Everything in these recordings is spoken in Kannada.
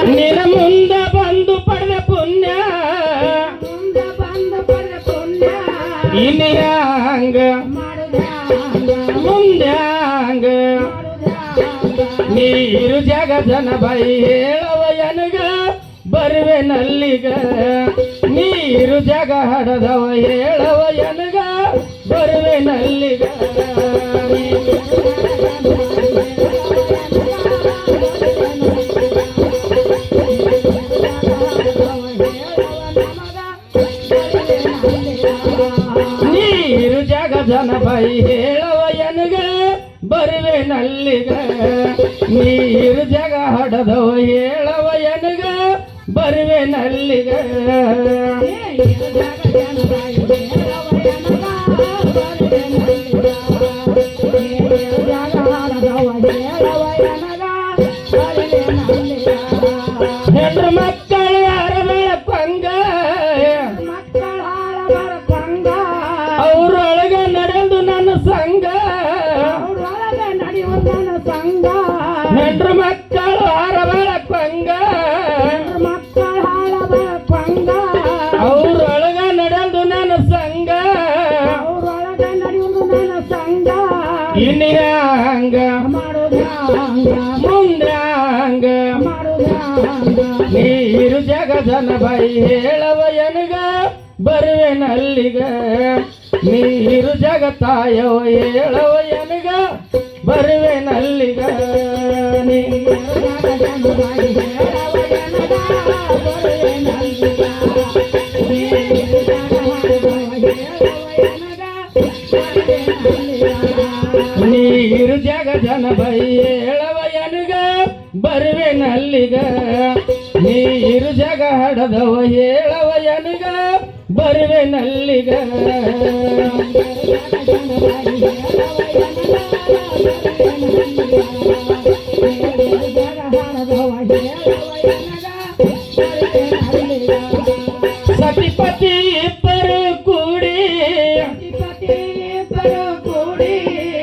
ನಿನ ಮುಂದ ಬಂದು ಪಡೆದ ಪುಣ್ಯ ಇನ್ಯಾಂಗ ಮುಂದ್ಯಾಂಗ ನೀರು ಜಗಜನ ಬೈ ಹೇಳವ ಎನಗ ಬರುವೆ ನಲ್ಲಿಗ ನೀರು ಜಗ ಹಡದವ ಹೇಳವ ಎನಗ ಬರುವೆ ನಲ್ಲಿಗ ನೀರು ಜಗ ಜನ ಬೈ ಹೇಳವ ಎನಗ ಬರುವೆ ನಲ್ಲಿಗ ನೀರು ಜಗ ಹಡದವ ಹೇಳವ ಎನಗ ಬರುವೆ ನಲ್ಲಿಗ ಹೆಣ್ಣು ಮಕ್ಕಳು ಅರಬಳ ಪಂಗ ಅವರೊಳಗ ನಡೆದು ನನ್ನ ಸಂಘ ಹೆಣ್ಣು ಮಕ್ಕಳು ಅರಬಳ ಪಂಗ ಅವರೊಳಗ ನಡೆದು ನನ್ನ ಸಂಘ ಇನ್ಯಾಂಗ ಮುಂದ್ಯಾಂಗ ನೀರು ಜಗಜನ ಬೈ ಹೇಳವ ಎನಗ ಬರುವೆ ನಲ್ಲಿಗ ನೀರು ಜಗತಾಯವ ಹೇಳವ ಎನಗ ಬರುವೆ ನಲ್ಲಿಗ ನೀರು ಜಗಜನ ಬೈ ಹೇಳವ ಎನಗ ಬರುವೆ ನಲ್ಲಿಗ ನೀರು ಜಗ ಹಡದವ ಹೇಳವ ಎನಗ ಬರುವೆ ನಲ್ಲಿಗ ಸತಿಪತಿ ಇಬ್ಬರು ಕೂಡಿ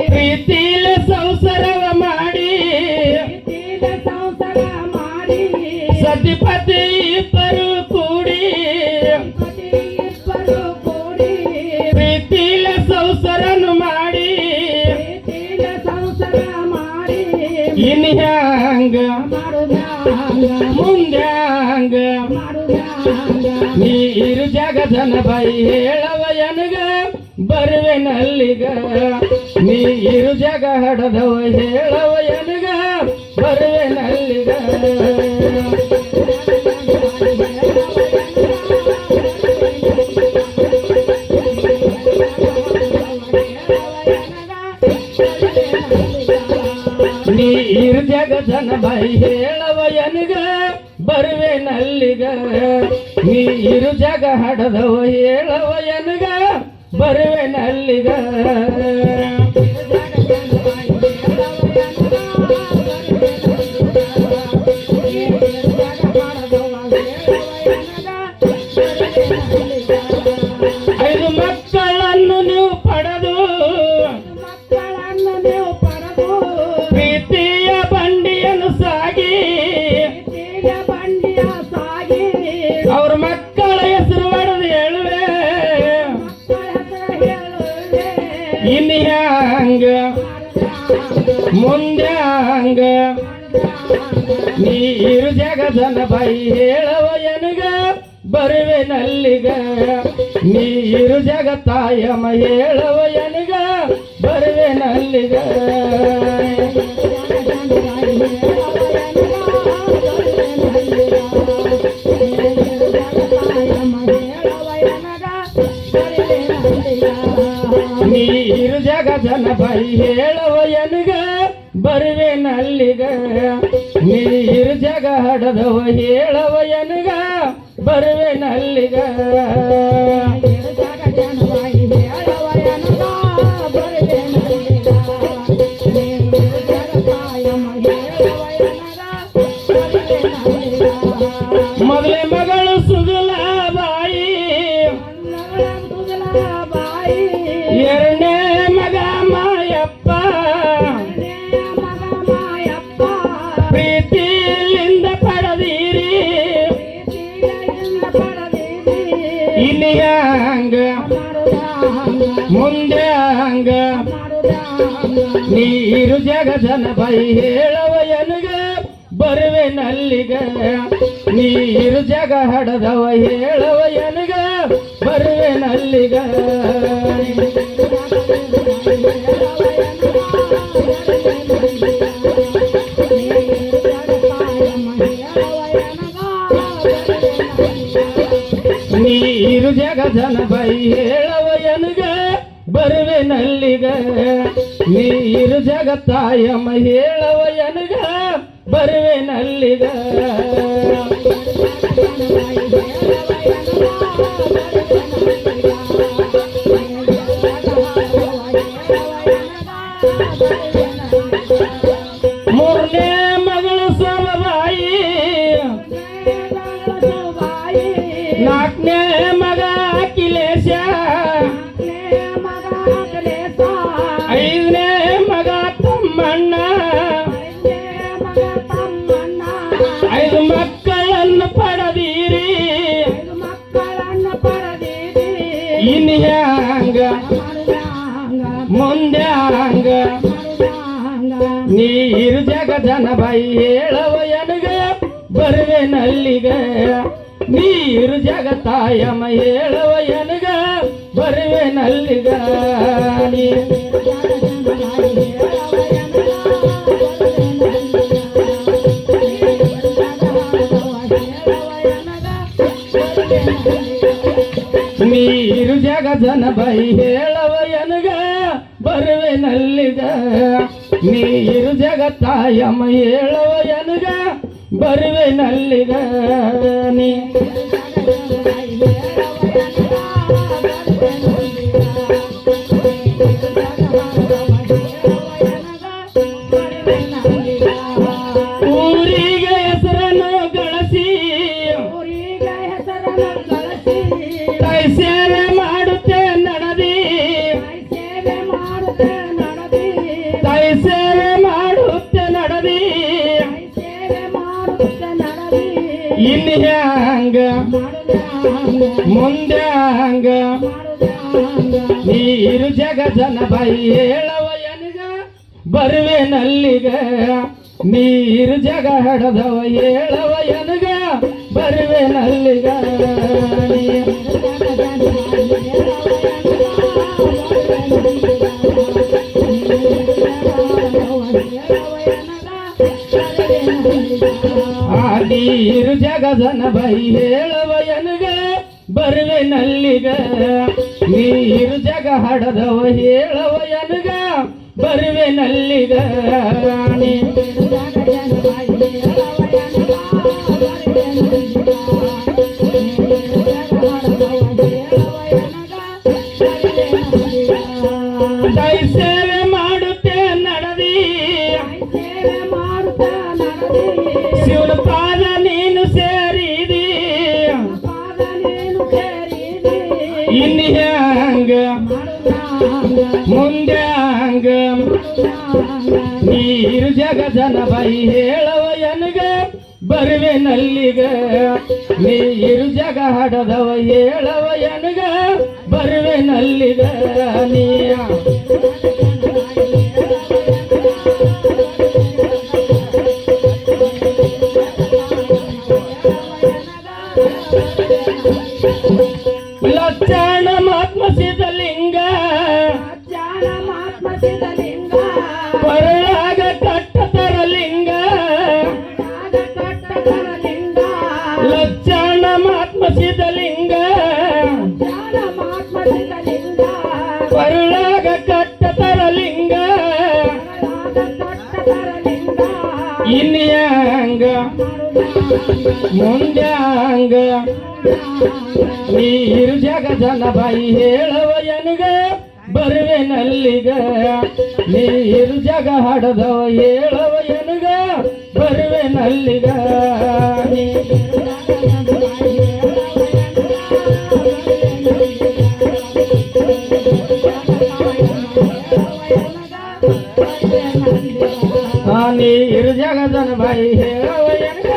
ಪ್ರೀತಿಲ ಸಂಸಾರವ ಮಾಡಿ ಸತಿಪತಿ ಇಬ್ಬರು ಕೂಡಿ ಪ್ರೀತಿಲ ಸಂಸಾರನು ಮಾಡಿ ಇನ್ಯಾಂಗ ಮುಂದ್ಯಾಂಗ ನೀರು ಜಗಜನ ಬೈ ಹೇಳವ ಎನಗ ಬರುವೆ ನಲ್ಲಿಗ ನೀರು ಜಗ ಹಡದವ ಹೇಳವ ಎನಗ ಬರುವೆ ನಲ್ಲಿಗ ನೀರು ಜಗಜನ ಬೈ ಹೇಳವ ಎನಗ ಬರುವೆ ನಲ್ಲಿಗ ನೀರು ಜಗ ಹಡದವ ಹೇಳವ ಎನಗ ಬರುವೆ ನಲ್ಲಿಗ ಐದು ಮಕ್ಕಳನ್ನು ನೀವು ಪಡೆದು ಪ್ರೀತಿಯ ಬಂಡಿಯನ್ನು ಸಾಗಿ ಅವ್ರ ಮಕ್ಕಳ ಹೆಸರು ಹೊಡೆದು ಹೇಳುವೆ ಇನ್ಯಾಂಗ ಮುಂದ್ಯಾಂಗ ನೀರು ಜಗಜನ ಬೈ ಹೇಳವ ಎನಗ ಬರುವೆ ನಲ್ಲಿಗ ನೀರು ಜಗತಾಯಮ ಹೇಳವ ಎನಗ ಬರುವೆ ನಲ್ಲಿಗ ನೀರು ಜಗಜನ ಬೈ ಹೇಳವ ಎನಗ ಬರುವೆ ನಲ್ಲಿಗ ನೀರು ಜಗ ಹಡದವ ಹೇಳವ ಎನಗ ಬರುವೆ ನಲ್ಲಿಗ ಮೊದಲೇ ಮಗಳು ಸುಗಲ ಬಾಯಿ ಎರಡನೇ ಮಗ ಮಾಯಪ್ಪ ಪ್ರೀತಿಯಿಂದ ಪಡೆದೀರಿ ಇನ್ನು ಹ್ಯಾಂಗ ಮುಂದೆ ಹಂಗ ನೀರು ಜಗಜನ ಬೈ ಹೇಳವ ಎನಗ ಬರುವೆ ನಲ್ಲಿಗ ನೀರು ಜಗ ಹಡದವ ಹೇಳವ ಎನಗ ಬರುವೆ ನಲ್ಲಿಗ ನೀರು ಜಗಜನ ಬೈ ಹೇಳವ ಎನಗ ಬರುವೆ ನಲ್ಲಿಗ ನೀರು ಜಗತ್ತಾಯಮ್ಮ ಹೇಳವ ಎನಗ ಬರುವೆ ನಲ್ಲಿಗ ಮೂರನೇ ಮಗಳು ಸೊಬಾಯಿ ನಾಲ್ಕನೇ ಮಗ ಅಖಿಲೇಶ ಐದನೇ ಮಗ ತಮ್ಮಣ್ಣ ಐದು ಮಕ್ಕಳನ್ನು ಪಡೆದೀರಿ ಇನ್ನು ಹ್ಯಾಂಗ ಮುಂದೆ ಹಂಗ ನೀರು ಜಗಜನ ಬೈ ಹೇಳವ ಎನಗ ಬರುವೆ ನಲ್ಲಿಗ ನೀರು ಜಗತ್ತಾಯಮ್ಮ ಹೇಳವ ಎನಗ ಬರುವೆ ನಲ್ಲಿಗ ನೀರು ಜಗಜನ ಬೈ ಹೇಳವ ಎನಗ ಬರುವೆ ನಲ್ಲಿಗ ನೀರು ಜಗತ್ತಾಯಮ್ಮ ಹೇಳವ ಎನಗ ಬರುವೆ ನಲ್ಲಿಗ ಊರಿಗೆ ಹೆಸರನ್ನು ಗಳಿಸಿ ತಾಯಿ ಸೇವೆ ಮಾಡುತ್ತೆ ನಡದಿ ತಾಯಿ ಸೇವೆ ಮಾಡುತ್ತೆ ನಡದಿ ಇನ್ನು ಹ್ಯಾಂಗ ಮುಂದೆ ಹಂಗ ನೀರು ಜಗಜನ ಬೈ ಹೇಳವ ಎನಗ ಬರುವೆ ನಲ್ಲಿಗ ನೀರು ಜಗ ಹಡದವ ಹೇಳವ ಎನಗ ಬರುವೆ ನಲ್ಲಿಗ ಆ ನೀರು ಜಗಜನ ಬೈ ಹೇಳವ ಎನಗ ಬರುವೆ ನಲ್ಲಿಗ ನೀರು ಜಗ ಹಡದವ ಹೇಳವ ಎನಗ ಬರುವೆ ನಲ್ಲಿಗ ತಾಯಿ ಸೇವೆ ಮಾಡುತ್ತೆ ನಡದಿ ಶಿವನ ಪಾದ ನೀನು ಸೇರಿದಿ ಇನ್ನು ಹ್ಯಾಂಗ ಮುಂದೆ ಹಂಗ ನೀರು ಜಗಜನ ಬೈ ಹೇಳವ ಎನಗ ಬರುವೆ ನಲ್ಲಿಗ ನೀರು ಜಗ ಹಡದವ ಹೇಳವ ಎನಗ ಬರುವೆ ನಲ್ಲಿಗ ನೀಯ ಲಕ್ಷಣ ಮಹಾತ್ಮ ಸಿದ್ಧಲಿಂಗ ಪರಳಾಗ ಕಟ್ಟತರ ಲಿಂಗ ಲಕ್ಷಣ ಮಹಾತ್ಮ ಸಿದ್ಧಲಿಂಗ ಪರಳಾಗ ಕಟ್ಟತರ ಲಿಂಗ ಇನ್ನು ಹ್ಯಾಂಗ ಮುಂದೆ ಹಂಗ ನೀರು ಜಗಜನ ಬೈ ಹೇಳವ ಎನಗ ಬರುವೆ ನಲ್ಲಿಗ ನೀರು ಜಗ ಹಡದವ ಹೇಳವ ಎನಗ ಬರುವೆ ನಲ್ಲಿಗ ನೀರು ಜಗಜನ ಬೈ ಹೇಳವ ಎನಗ